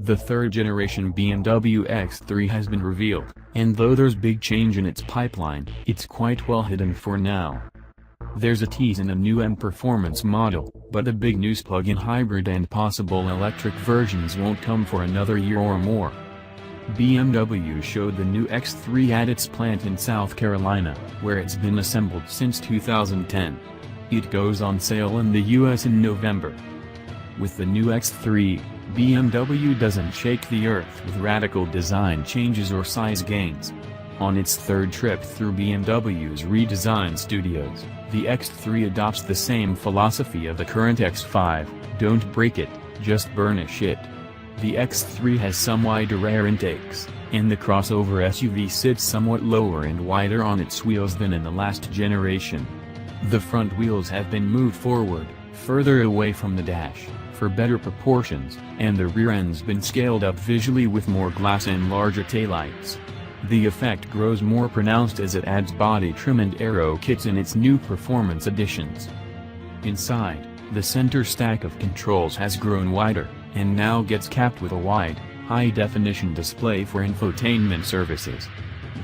The third-generation BMW X3 has been revealed, and though there's big change in its pipeline, it's quite well hidden for now. There's a tease in a new M performance model, but the big news plug-in hybrid and possible electric versions won't come for another year or more. BMW showed the new X3 at its plant in South Carolina, where it's been assembled since 2010. It goes on sale in the US in November. With the new X3, BMW doesn't shake the earth with radical design changes or size gains. On its third trip through BMW's Redesign studios, the X3 adopts the same philosophy of the current X5, don't break it, just burnish it. The X3 has some wider rear intakes, and the crossover SUV sits somewhat lower and wider on its wheels than in the last generation. The front wheels have been moved forward, further away from the dash, for better proportions, and the rear end's been scaled up visually with more glass and larger taillights. The effect grows more pronounced as it adds body trim and aero kits in its new performance editions. Inside, the center stack of controls has grown wider, and now gets capped with a wide, high-definition display for infotainment services.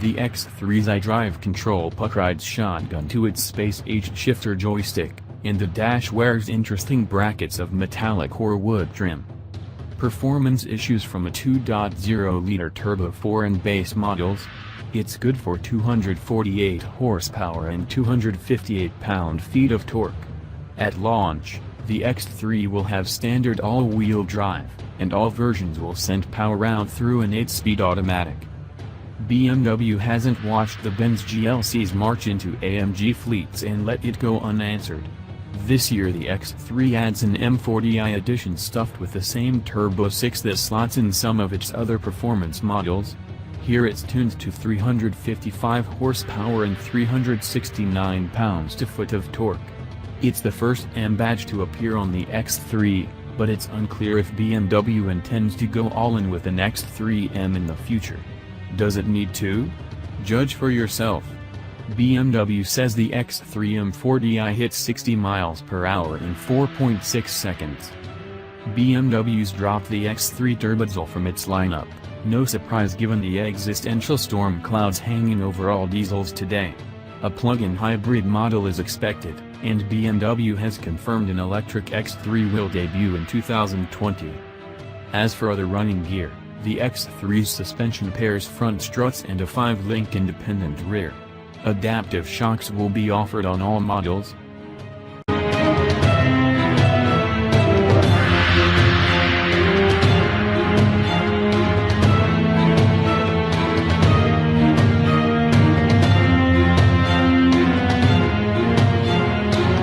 The X3's iDrive control puck rides shotgun to its space-aged shifter joystick, and the dash wears interesting brackets of metallic or wood trim. Performance issues from a 2.0-liter turbo 4 and base models. It's good for 248 horsepower and 258 pound-feet of torque. At launch, the X3 will have standard all-wheel drive, and all versions will send power out through an 8-speed automatic. BMW hasn't watched the Benz GLC's march into AMG fleets and let it go unanswered. This year the X3 adds an M40i edition stuffed with the same Turbo 6 that slots in some of its other performance models. Here it's tuned to 355 horsepower and 369 pounds-to-foot of torque. It's the first M badge to appear on the X3, but it's unclear if BMW intends to go all-in with an X3M in the future. Does it need to? Judge for yourself. BMW says the X3 M40i hits 60 miles per hour in 4.6 seconds. BMW's dropped the X3 Turbodiesel from its lineup, no surprise given the existential storm clouds hanging over all diesels today. A plug-in hybrid model is expected, and BMW has confirmed an electric X3 will debut in 2020. As for other running gear, the X3's suspension pairs front struts and a 5-link independent rear. Adaptive shocks will be offered on all models,